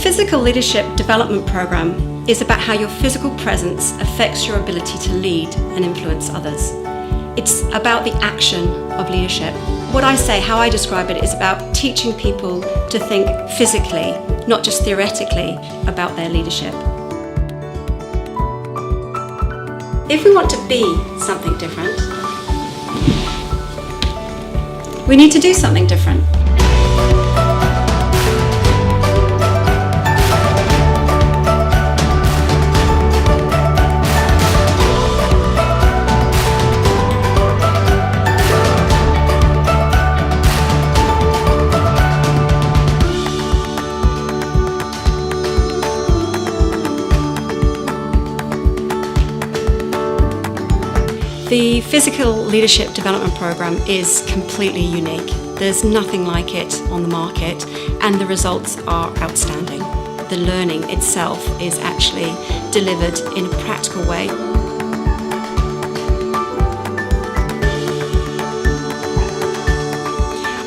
Physical Leadership Development Program is about how your physical presence affects your ability to lead and influence others. It's about the action of leadership. What I say, how I describe it, is about teaching people to think physically, not just theoretically, about their leadership. If we want to be something different, we need to do something different. The Physical Leadership Development Program is completely unique. There's nothing like it on the market, and the results are outstanding. The learning itself is actually delivered in a practical way.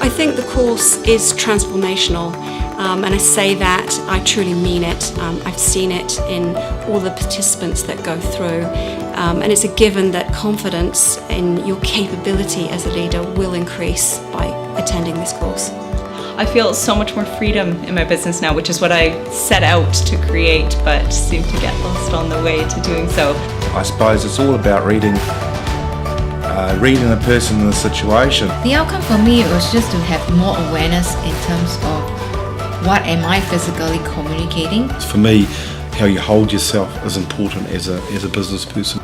I think the course is transformational, and I say that, I truly mean it. I've seen it in all the participants that go through. And it's a given that confidence in your capability as a leader will increase by attending this course. I feel so much more freedom in my business now, which is what I set out to create, but seem to get lost on the way to doing so. I suppose it's all about reading the person and the situation. The outcome for me was just to have more awareness in terms of what am I physically communicating. For me, how you hold yourself is important as a business person.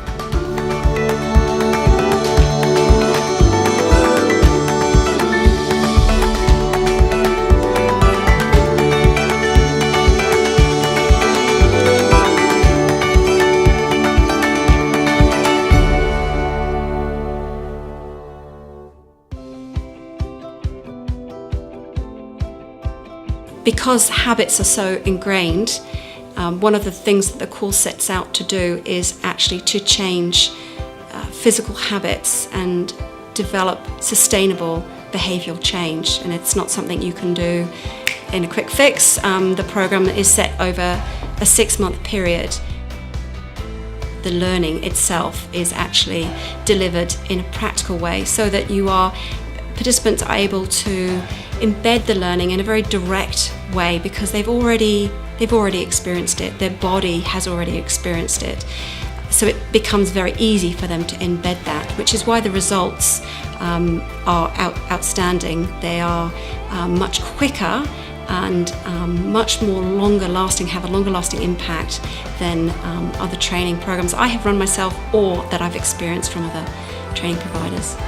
Because habits are so ingrained, one of the things that the course sets out to do is actually to change physical habits and develop sustainable behavioural change. And it's not something you can do in a quick fix. The program is set over a 6-month period. The learning itself is actually delivered in a practical way so that participants are able to embed the learning in a very direct way because they've already experienced it. Their body has already experienced it. So it becomes very easy for them to embed that, which is why the results are outstanding. They are much quicker and much more longer lasting, have a longer lasting impact than other training programs I have run myself or that I've experienced from other training providers.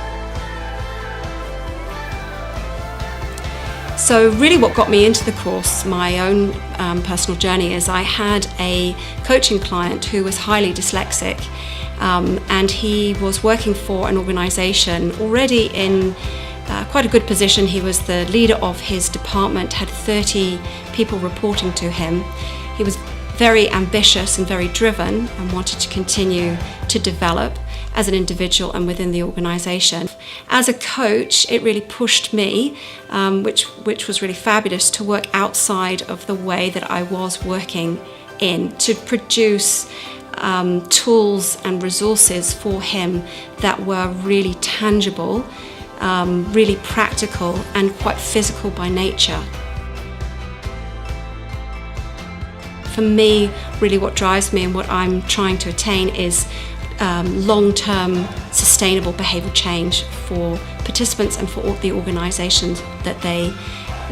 So really what got me into the course, my own personal journey, is I had a coaching client who was highly dyslexic, and he was working for an organisation already in quite a good position. He was the leader of his department, had 30 people reporting to him. He was very ambitious and very driven and wanted to continue to develop as an individual and within the organisation. As a coach, it really pushed me, which was really fabulous, to work outside of the way that I was working in, to produce tools and resources for him that were really tangible, really practical and quite physical by nature. For me, really what drives me and what I'm trying to attain is long-term sustainable behavioural change for participants and for all the organisations that they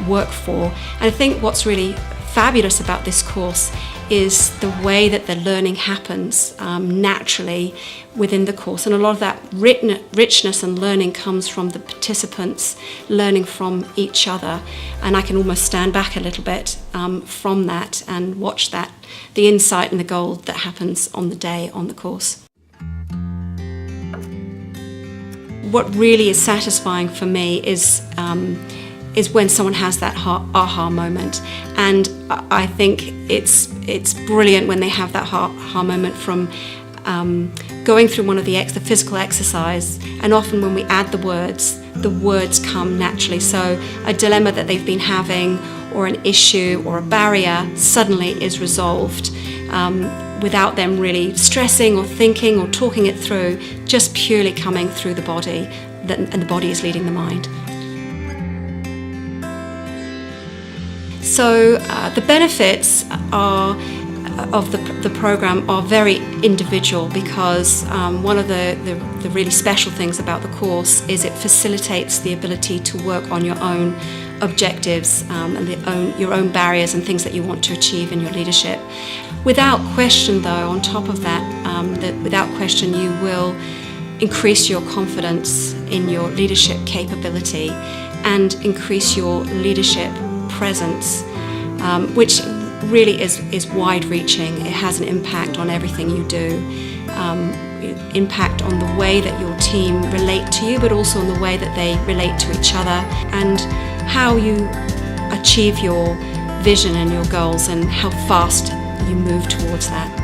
work for. And I think what's really fabulous about this course is the way that the learning happens naturally within the course. And a lot of that richness and learning comes from the participants learning from each other. And I can almost stand back a little bit from that and watch that, the insight and the gold that happens on the day on the course. What really is satisfying for me is when someone has that aha moment, and I think it's brilliant when they have that aha moment from going through one of the physical exercise, and often when we add the words come naturally. So a dilemma that they've been having, or an issue or a barrier suddenly is resolved without them really stressing or thinking or talking it through, just purely coming through the body, and the body is leading the mind. So the benefits of the program are very individual, because one of the really special things about the course is it facilitates the ability to work on your own objectives and your own barriers and things that you want to achieve in your leadership. Without question, though, on top of that, without question you will increase your confidence in your leadership capability and increase your leadership presence, which really is wide-reaching. It has an impact on everything you do, impact on the way that your team relate to you, but also on the way that they relate to each other, and how you achieve your vision and your goals and how fast you move towards that.